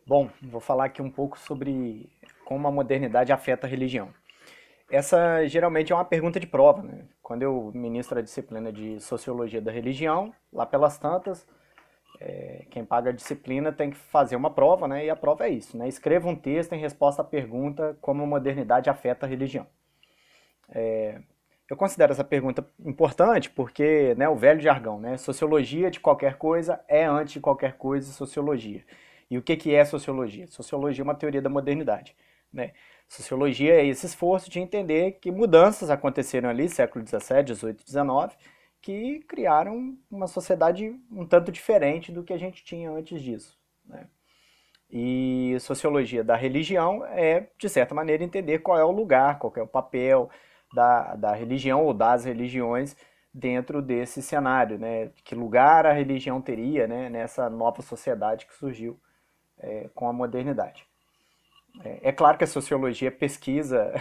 Bom, vou falar aqui um pouco sobre como a modernidade afeta a religião. Essa geralmente é uma pergunta de prova, né? Quando eu ministro a disciplina de Sociologia da Religião, lá pelas tantas, quem paga a disciplina tem que fazer uma prova, né? E a prova é isso, né? Escreva um texto em resposta à pergunta como a modernidade afeta a religião. Eu considero essa pergunta importante porque, né, o velho jargão, né? Sociologia de qualquer coisa é antes de qualquer coisa sociologia. E o que é sociologia? Sociologia é uma teoria da modernidade, né? Sociologia é esse esforço de entender que mudanças aconteceram ali, século XVII, XVIII, XIX, que criaram uma sociedade um tanto diferente do que a gente tinha antes disso, né? E sociologia da religião é, de certa maneira, entender qual é o lugar, qual é o papel da religião ou das religiões dentro desse cenário, né? Que lugar a religião teria, né, nessa nova sociedade que surgiu com a modernidade. É claro que a sociologia pesquisa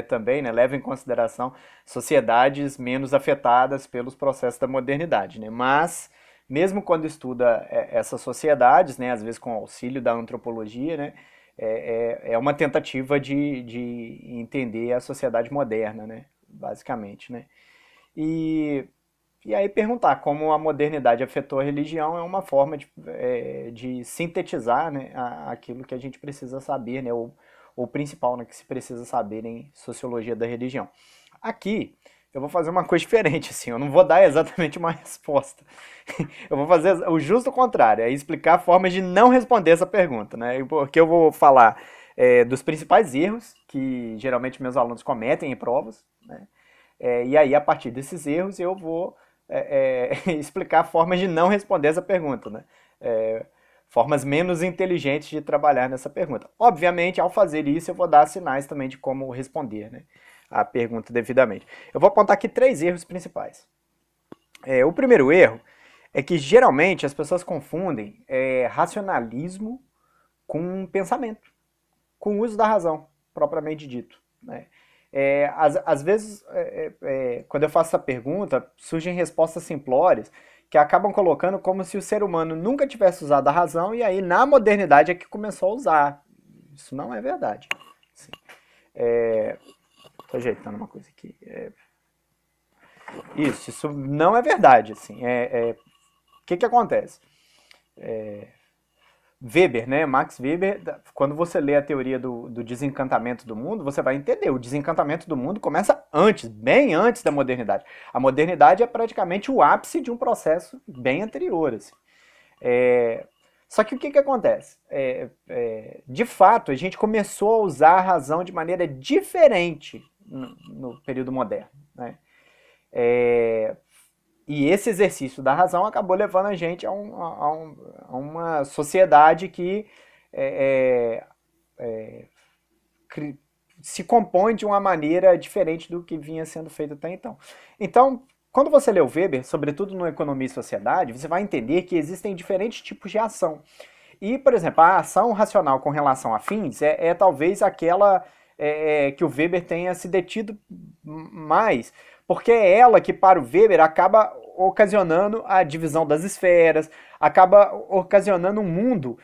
também, né, leva em consideração sociedades menos afetadas pelos processos da modernidade, né? Mas mesmo quando estuda essas sociedades, né, às vezes com auxílio da antropologia, né, é uma tentativa de entender a sociedade moderna, né, basicamente, né? E e aí perguntar como a modernidade afetou a religião é uma forma de sintetizar, né, aquilo que a gente precisa saber, né, ou principal, né, que se precisa saber em sociologia da religião. Aqui eu vou fazer uma coisa diferente, assim, eu não vou dar exatamente uma resposta. Eu vou fazer o justo contrário, é explicar formas de não responder essa pergunta, né, porque eu vou falar dos principais erros que geralmente meus alunos cometem em provas, né, e aí, a partir desses erros, eu vou explicar formas de não responder essa pergunta, né? Formas menos inteligentes de trabalhar nessa pergunta. Obviamente, ao fazer isso, eu vou dar sinais também de como responder, né, a pergunta devidamente. Eu vou apontar aqui três erros principais. O primeiro erro é que geralmente as pessoas confundem racionalismo com pensamento, com o uso da razão, propriamente dito, né? Às vezes, quando eu faço essa pergunta, surgem respostas simplórias que acabam colocando como se o ser humano nunca tivesse usado a razão e aí na modernidade é que começou a usar. Isso não é verdade. Assim, tô ajeitando uma coisa aqui. Isso não é verdade. Assim, o que acontece? Weber, né? Max Weber, quando você lê a teoria do desencantamento do mundo, você vai entender. O desencantamento do mundo começa antes, bem antes da modernidade. A modernidade é praticamente o ápice de um processo bem anterior. Assim. Só que o que acontece? De fato, a gente começou a usar a razão de maneira diferente no período moderno. Né? E esse exercício da razão acabou levando a gente a uma sociedade que é, se compõe de uma maneira diferente do que vinha sendo feito até então. Então, quando você lê o Weber, sobretudo no Economia e Sociedade, você vai entender que existem diferentes tipos de ação. E, por exemplo, a ação racional com relação a fins é talvez aquela que o Weber tenha se detido mais, porque é ela que, para o Weber, acaba ocasionando a divisão das esferas, acaba ocasionando um mundo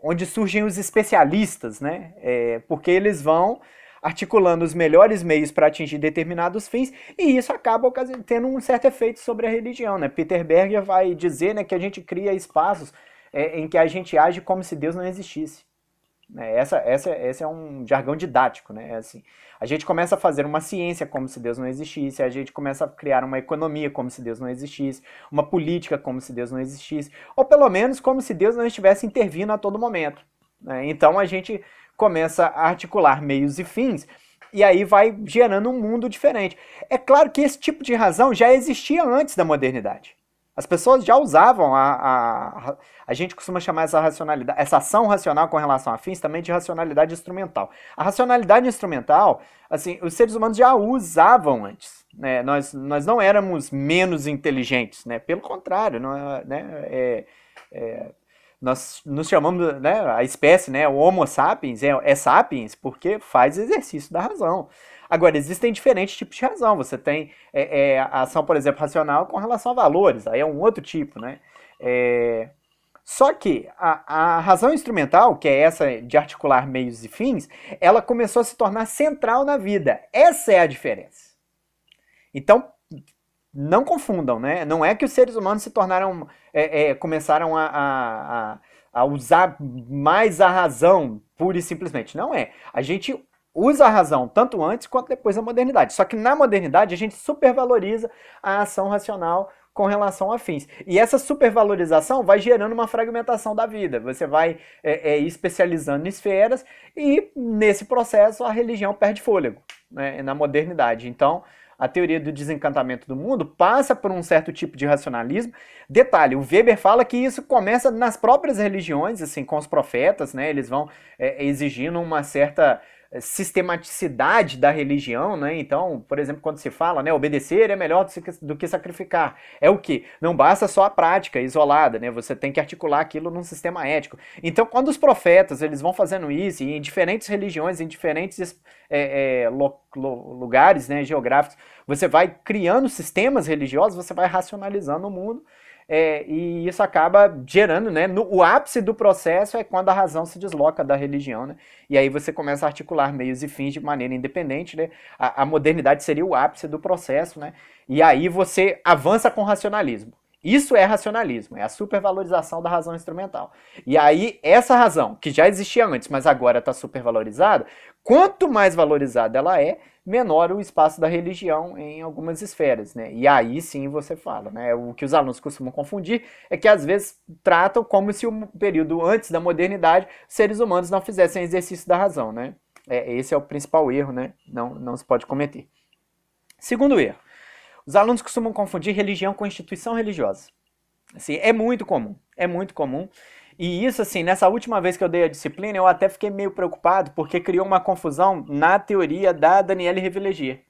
onde surgem os especialistas, né? Porque eles vão articulando os melhores meios para atingir determinados fins, e isso acaba tendo um certo efeito sobre a religião. Né? Peter Berger vai dizer, né, que a gente cria espaços em que a gente age como se Deus não existisse. Esse é um jargão didático, né? Assim, a gente começa a fazer uma ciência como se Deus não existisse, a gente começa a criar uma economia como se Deus não existisse, uma política como se Deus não existisse, ou pelo menos como se Deus não estivesse intervindo a todo momento. Né? Então a gente começa a articular meios e fins, e aí vai gerando um mundo diferente. É claro que esse tipo de razão já existia antes da modernidade. As pessoas já usavam a gente costuma chamar essa racionalidade, essa ação racional com relação a fins também de racionalidade instrumental. A racionalidade instrumental, assim, os seres humanos já usavam antes. Né? Nós não éramos menos inteligentes, né? Pelo contrário, não, né? Nós nos chamamos, né, a espécie, né, o Homo sapiens, sapiens porque faz exercício da razão. Agora, existem diferentes tipos de razão. Você tem a ação, por exemplo, racional com relação a valores, aí é um outro tipo, né? Só que a razão instrumental, que é essa de articular meios e fins, ela começou a se tornar central na vida. Essa é a diferença. Então, não confundam, né? Não é que os seres humanos se tornaram, começaram a usar mais a razão, pura e simplesmente. Não é. A gente usa a razão tanto antes quanto depois da modernidade. Só que na modernidade a gente supervaloriza a ação racional com relação a fins. E essa supervalorização vai gerando uma fragmentação da vida. Você vai especializando em esferas e, nesse processo, a religião perde fôlego, né, na modernidade. Então, a teoria do desencantamento do mundo passa por um certo tipo de racionalismo. Detalhe, o Weber fala que isso começa nas próprias religiões, assim, com os profetas, né? Eles vão exigindo uma certa sistematicidade da religião, né? Então, por exemplo, quando se fala, né, obedecer é melhor do que sacrificar. É o quê? Não basta só a prática isolada, né? Você tem que articular aquilo num sistema ético. Então, quando os profetas eles vão fazendo isso, e em diferentes religiões, em diferentes lugares, né, geográficos, você vai criando sistemas religiosos, você vai racionalizando o mundo. E isso acaba gerando, né, o ápice do processo é quando a razão se desloca da religião, né, e aí você começa a articular meios e fins de maneira independente, né, a modernidade seria o ápice do processo, né, e aí você avança com racionalismo. Isso é racionalismo, é a supervalorização da razão instrumental. E aí essa razão, que já existia antes, mas agora está supervalorizada, quanto mais valorizada ela é, menor o espaço da religião em algumas esferas, né? E aí sim você fala, né? O que os alunos costumam confundir é que às vezes tratam como se o período antes da modernidade seres humanos não fizessem exercício da razão, né? Esse é o principal erro, né? Não se pode cometer. Segundo erro, os alunos costumam confundir religião com instituição religiosa. Assim, é muito comum, é muito comum. E isso, assim, nessa última vez que eu dei a disciplina, eu até fiquei meio preocupado, porque criou uma confusão na teoria da Daniele Revilegier,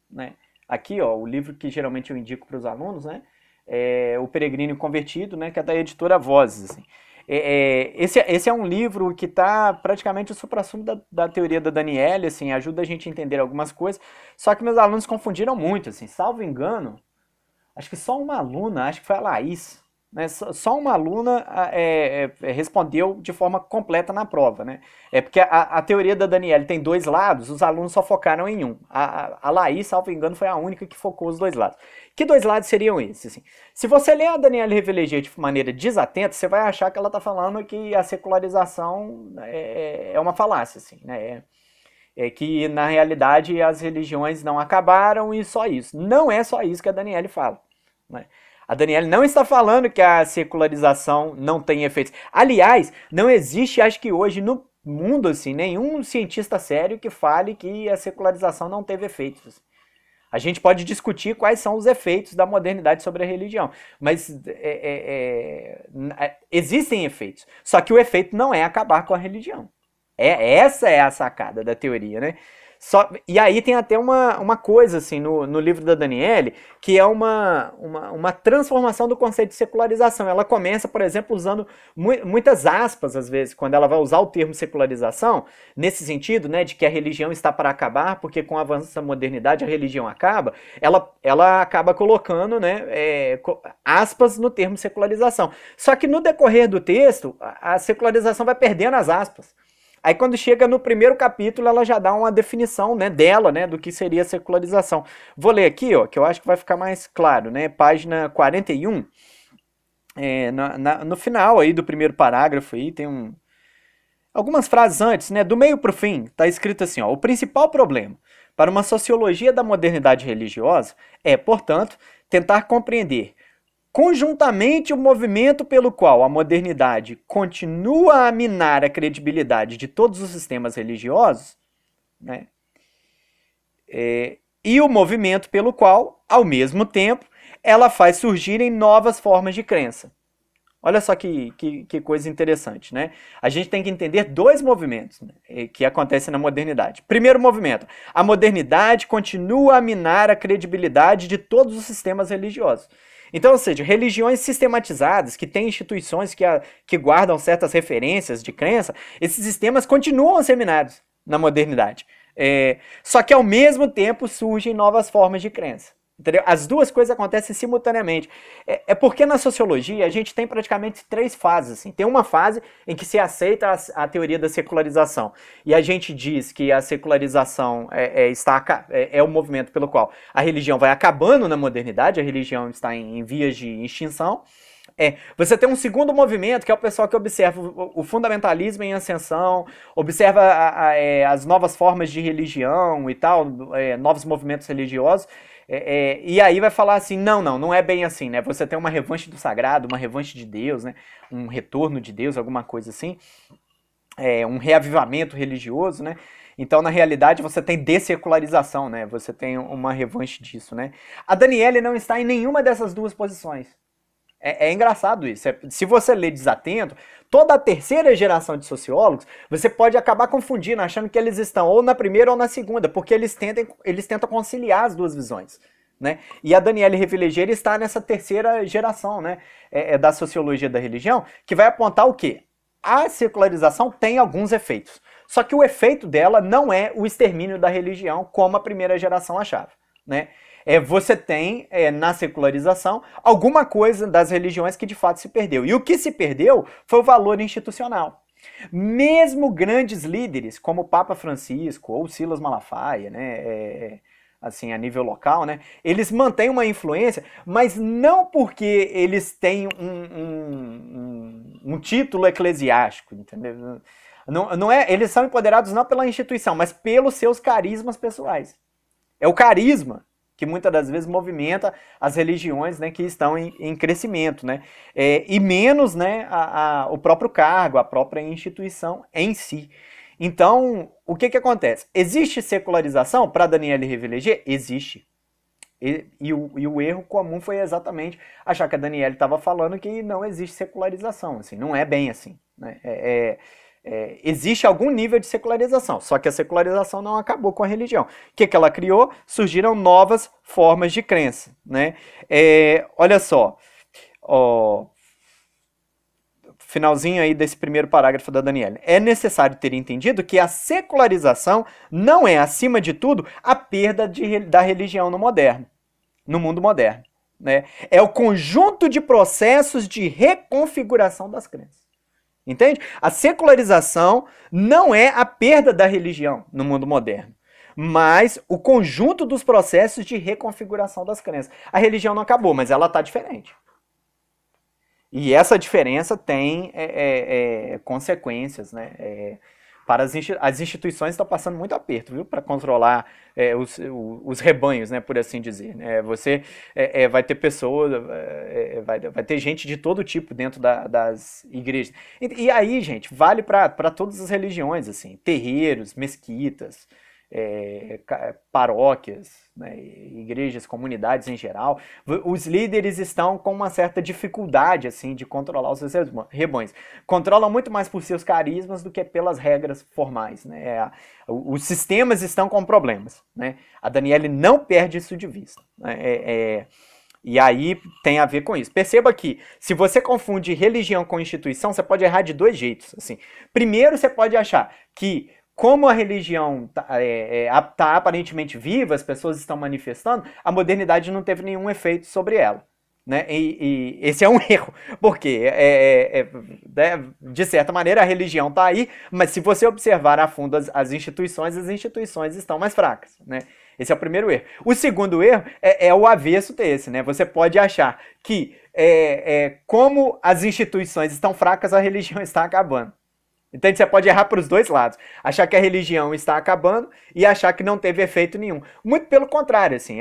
né? Aqui, ó, o livro que geralmente eu indico para os alunos, né? É O Peregrino Convertido, né? Que é da editora Vozes, assim. Esse é um livro que está praticamente o suprassumo da teoria da Daniele, assim, ajuda a gente a entender algumas coisas, só que meus alunos confundiram muito, assim, salvo engano, acho que só uma aluna, acho que foi a Laís, né, só uma aluna respondeu de forma completa na prova, né? É porque a teoria da Daniele tem dois lados, os alunos só focaram em um. A Laís, salvo engano, foi a única que focou os dois lados. Que dois lados seriam esses? Assim? Se você ler a Daniele Revilegier de maneira desatenta, você vai achar que ela está falando que a secularização é uma falácia, assim, né? Que na realidade as religiões não acabaram e só isso. Não é só isso que a Daniele fala, né? A Daniele não está falando que a secularização não tem efeitos. Aliás, não existe, acho que hoje no mundo, assim, nenhum cientista sério que fale que a secularização não teve efeitos. A gente pode discutir quais são os efeitos da modernidade sobre a religião, mas existem efeitos. Só que o efeito não é acabar com a religião. Essa é a sacada da teoria, né? E aí tem até uma coisa assim no livro da Daniele, que é uma transformação do conceito de secularização. Ela começa, por exemplo, usando muitas aspas, às vezes, quando ela vai usar o termo secularização, nesse sentido, né, de que a religião está para acabar, porque com o avanço da modernidade a religião acaba, ela acaba colocando, né, aspas no termo secularização. Só que no decorrer do texto, a secularização vai perdendo as aspas. Aí quando chega no primeiro capítulo, ela já dá uma definição, né, dela, né, do que seria a secularização. Vou ler aqui, ó, que eu acho que vai ficar mais claro, né, página 41, no final aí do primeiro parágrafo aí, tem algumas frases antes, né, do meio para o fim, está escrito assim, ó, o principal problema para uma sociologia da modernidade religiosa é, portanto, tentar compreender conjuntamente o movimento pelo qual a modernidade continua a minar a credibilidade de todos os sistemas religiosos, né? E o movimento pelo qual, ao mesmo tempo, ela faz surgirem novas formas de crença. Olha só que coisa interessante, né? A gente tem que entender dois movimentos, né, que acontecem na modernidade. Primeiro movimento, a modernidade continua a minar a credibilidade de todos os sistemas religiosos. Então, ou seja, religiões sistematizadas, que têm instituições que guardam certas referências de crença, esses sistemas continuam a ser minados na modernidade. Só que, ao mesmo tempo, surgem novas formas de crença. Entendeu? As duas coisas acontecem simultaneamente. É porque na sociologia a gente tem praticamente três fases. Assim. Tem uma fase em que se aceita a teoria da secularização. E a gente diz que a secularização é o movimento pelo qual a religião vai acabando na modernidade, a religião está em vias de extinção. Você tem um segundo movimento, que é o pessoal que observa o fundamentalismo em ascensão, observa as novas formas de religião e tal, novos movimentos religiosos, e aí vai falar assim, não é bem assim, né? Você tem uma revanche do sagrado, uma revanche de Deus, né? Um retorno de Deus, alguma coisa assim, um reavivamento religioso, né? Então, na realidade, você tem dessecularização, né? Você tem uma revanche disso, né? A Daniele não está em nenhuma dessas duas posições. É engraçado isso. Se você lê desatento, toda a terceira geração de sociólogos, você pode acabar confundindo, achando que eles estão ou na primeira ou na segunda, porque eles tentam conciliar as duas visões. Né? E a Daniele Revilegieri está nessa terceira geração, né? Da sociologia da religião, que vai apontar o quê? A secularização tem alguns efeitos. Só que o efeito dela não é o extermínio da religião, como a primeira geração achava. Né? Você tem, na secularização, alguma coisa das religiões que de fato se perdeu. E o que se perdeu foi o valor institucional. Mesmo grandes líderes, como o Papa Francisco ou Silas Malafaia, né, assim, a nível local, né, eles mantêm uma influência, mas não porque eles têm um título eclesiástico, entendeu? Eles são empoderados não pela instituição, mas pelos seus carismas pessoais. É o carisma que muitas das vezes movimenta as religiões, né, que estão em crescimento, né, e menos, né, o próprio cargo, a própria instituição em si. Então, o que acontece? Existe secularização para Daniele Revilegier? Existe. E o erro comum foi exatamente achar que a Daniele estava falando que não existe secularização, assim, não é bem assim, né, existe algum nível de secularização, só que a secularização não acabou com a religião. O que ela criou? Surgiram novas formas de crença. Né? Olha só, finalzinho aí desse primeiro parágrafo da Daniele. É necessário ter entendido que a secularização não é, acima de tudo, a perda da religião no mundo moderno. Né? É o conjunto de processos de reconfiguração das crenças. Entende? A secularização não é a perda da religião no mundo moderno, mas o conjunto dos processos de reconfiguração das crenças. A religião não acabou, mas ela está diferente. E essa diferença tem consequências, né? Para as instituições estão passando muito aperto, viu? Para controlar os rebanhos, né? Por assim dizer. Você vai ter pessoas, vai ter gente de todo tipo dentro das igrejas. E aí, gente, vale para todas as religiões, assim, terreiros, mesquitas, paróquias, né, igrejas, comunidades em geral. Os líderes estão com uma certa dificuldade assim de controlar os seus rebanhos. Controlam muito mais por seus carismas do que pelas regras formais. Né? Os sistemas estão com problemas. Né? A Daniele não perde isso de vista. Né? E aí tem a ver com isso. Perceba que se você confunde religião com instituição, você pode errar de dois jeitos. Assim. Primeiro, você pode achar que como a religião tá aparentemente viva, as pessoas estão manifestando, a modernidade não teve nenhum efeito sobre ela. Né? E esse é um erro, porque de certa maneira a religião está aí, mas se você observar a fundo as instituições estão mais fracas. Né? Esse é o primeiro erro. O segundo erro é o avesso desse. Né? Você pode achar que como as instituições estão fracas, a religião está acabando. Então você pode errar para os dois lados. Achar que a religião está acabando e achar que não teve efeito nenhum. Muito pelo contrário, assim.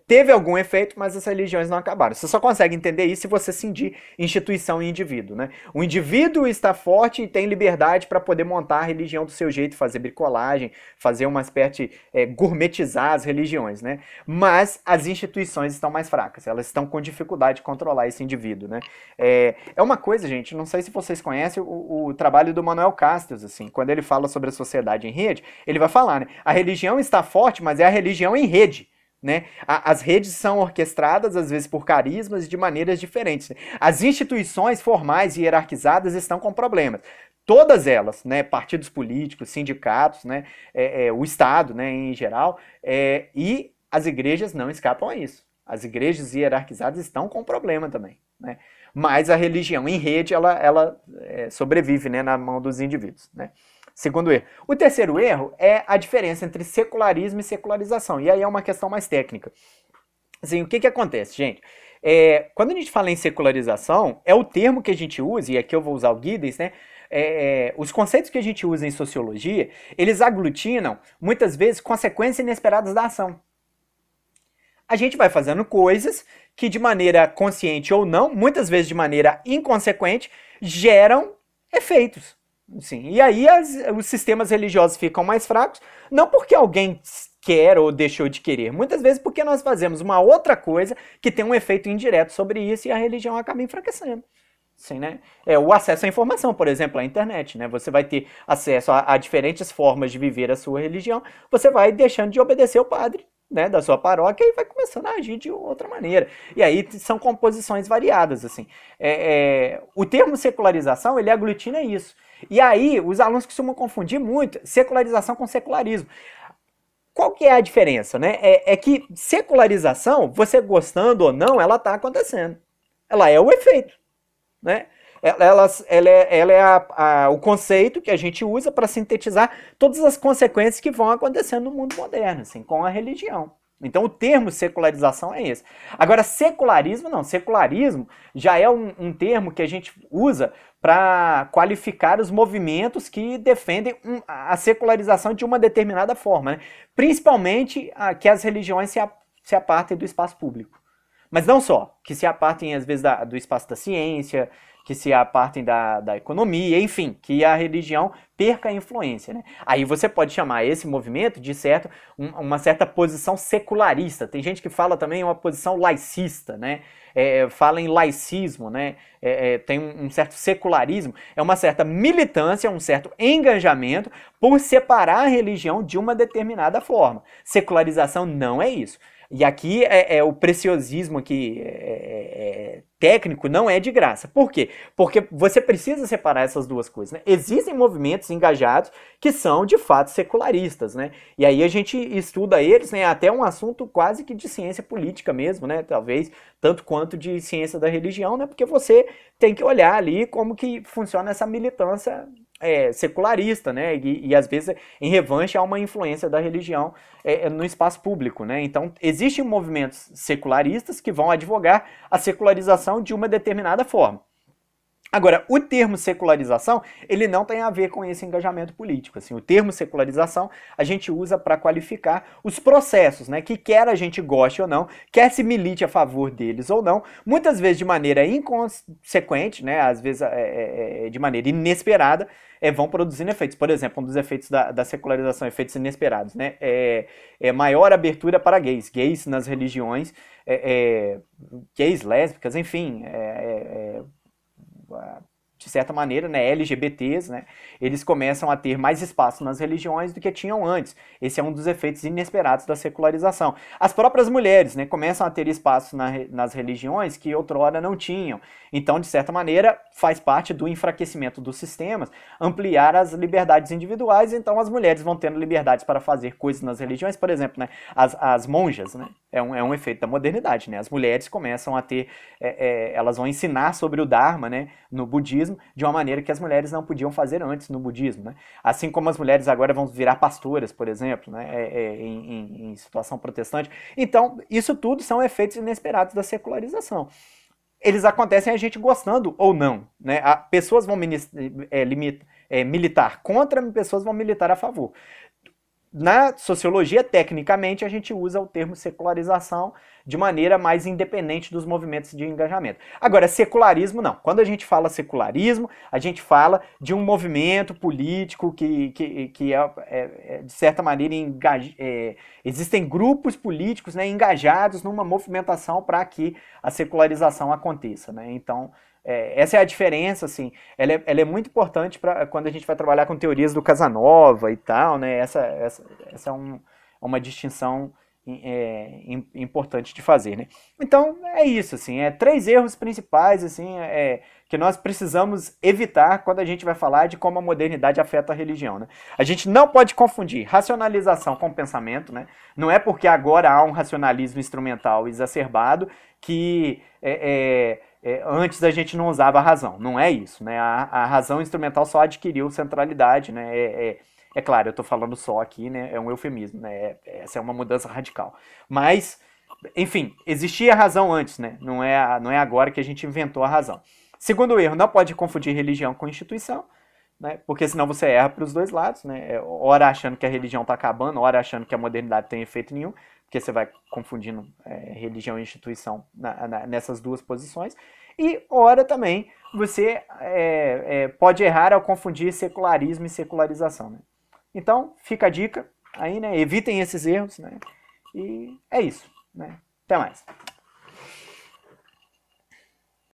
Teve algum efeito, mas as religiões não acabaram. Você só consegue entender isso se você cindir instituição e indivíduo. Né? O indivíduo está forte e tem liberdade para poder montar a religião do seu jeito, fazer bricolagem, fazer uma espécie de gourmetizar as religiões. Né? Mas as instituições estão mais fracas. Elas estão com dificuldade de controlar esse indivíduo. Né? É uma coisa, gente, não sei se vocês conhecem o trabalho do Manuel Castells, assim, quando ele fala sobre a sociedade em rede, ele vai falar, né? A religião está forte, mas é a religião em rede. Né? As redes são orquestradas, às vezes, por carismas de maneiras diferentes. Né? As instituições formais e hierarquizadas estão com problemas. Todas elas, né? Partidos políticos, sindicatos, né? O Estado, né? Em geral, e as igrejas não escapam a isso. As igrejas hierarquizadas estão com problema também, né? Mas a religião em rede, ela sobrevive, né, na mão dos indivíduos, né? Segundo erro. O terceiro erro é a diferença entre secularismo e secularização. E aí é uma questão mais técnica. Assim, o que acontece, gente? Quando a gente fala em secularização, é o termo que a gente usa, e aqui eu vou usar o Giddens, né? Os conceitos que a gente usa em sociologia, eles aglutinam, muitas vezes, consequências inesperadas da ação. A gente vai fazendo coisas que, de maneira consciente ou não, muitas vezes de maneira inconsequente, geram efeitos. Sim. E aí os sistemas religiosos ficam mais fracos, não porque alguém quer ou deixou de querer, muitas vezes porque nós fazemos uma outra coisa que tem um efeito indireto sobre isso e a religião acaba enfraquecendo. Sim, né? O acesso à informação, por exemplo, a internet, né? Você vai ter acesso a diferentes formas de viver a sua religião, você vai deixando de obedecer o padre, né, da sua paróquia e vai começando a agir de outra maneira. E aí são composições variadas, assim. O termo secularização, ele aglutina isso. E aí os alunos costumam confundir muito secularização com secularismo. Qual que é a diferença, né? É que secularização, você gostando ou não, ela está acontecendo. Ela é o efeito, né? Ela é o conceito que a gente usa para sintetizar todas as consequências que vão acontecendo no mundo moderno, assim, com a religião. Então o termo secularização é esse. Agora, secularismo não. Secularismo já é um termo que a gente usa para qualificar os movimentos que defendem a secularização de uma determinada forma, né? Principalmente que as religiões se apartem do espaço público. Mas não só, que se apartem às vezes do espaço da ciência, que se apartem da economia, enfim, que a religião perca a influência, né? Aí você pode chamar esse movimento de uma certa posição secularista. Tem gente que fala também uma posição laicista, né? Fala em laicismo, né? Tem um certo secularismo, é uma certa militância, um certo engajamento por separar a religião de uma determinada forma. Secularização não é isso. E aqui o preciosismo aqui, técnico não é de graça. Por quê? Porque você precisa separar essas duas coisas, né? Existem movimentos engajados que são, de fato, secularistas, né? E aí a gente estuda eles, né? Até um assunto quase que de ciência política mesmo, né? Talvez tanto quanto de ciência da religião, né? Porque você tem que olhar ali como que funciona essa militância secularista, né? E às vezes em revanche há uma influência da religião no espaço público, né? Então existem movimentos secularistas que vão advogar a secularização de uma determinada forma. Agora, o termo secularização, ele não tem a ver com esse engajamento político. Assim, o termo secularização a gente usa para qualificar os processos, né, que quer a gente goste ou não, quer se milite a favor deles ou não, muitas vezes de maneira inconsequente, né, às vezes de maneira inesperada, vão produzindo efeitos. Por exemplo, um dos efeitos da secularização, efeitos inesperados, né, maior abertura para gays nas religiões, gays, lésbicas, enfim, de certa maneira, né, LGBTs, né, eles começam a ter mais espaço nas religiões do que tinham antes. Esse é um dos efeitos inesperados da secularização. As próprias mulheres, né, começam a ter espaço nas religiões que outrora não tinham. Então, de certa maneira, faz parte do enfraquecimento dos sistemas ampliar as liberdades individuais. Então, as mulheres vão tendo liberdades para fazer coisas nas religiões. Por exemplo, né, as monjas, né, é um efeito da modernidade. Né, as mulheres começam a ter, elas vão ensinar sobre o Dharma, né, no budismo, de uma maneira que as mulheres não podiam fazer antes no budismo, né? Assim como as mulheres agora vão virar pastoras, por exemplo, né? Em situação protestante. Então, isso tudo são efeitos inesperados da secularização. Eles acontecem a gente gostando ou não, né? Pessoas vão militar contra, pessoas vão militar a favor. Na sociologia, tecnicamente, a gente usa o termo secularização de maneira mais independente dos movimentos de engajamento. Agora, secularismo não. Quando a gente fala secularismo, a gente fala de um movimento político que de certa maneira, existem grupos políticos, né, engajados numa movimentação para que a secularização aconteça, né? Então, essa é a diferença, assim, ela é muito importante para quando a gente vai trabalhar com teorias do Casanova e tal, né? Essa é uma distinção importante de fazer, né? Então, é isso, assim, 3 erros principais, assim, que nós precisamos evitar quando a gente vai falar de como a modernidade afeta a religião, né? A gente não pode confundir racionalização com pensamento, né? Não é porque agora há um racionalismo instrumental exacerbado que antes a gente não usava a razão. Não é isso, né? A razão instrumental só adquiriu centralidade, né? É claro, eu estou falando só aqui, né? É um eufemismo, né? Essa é uma mudança radical. Mas, enfim, existia a razão antes, né? Não é agora que a gente inventou a razão. Segundo erro, não pode confundir religião com instituição, né? Porque senão você erra para os dois lados, né? Ora achando que a religião está acabando, ora achando que a modernidade tem efeito nenhum, porque você vai confundindo religião e instituição nessas duas posições. E ora também você pode errar ao confundir secularismo e secularização, né? Então, fica a dica aí, né? Evitem esses erros, né? E é isso, né? Até mais.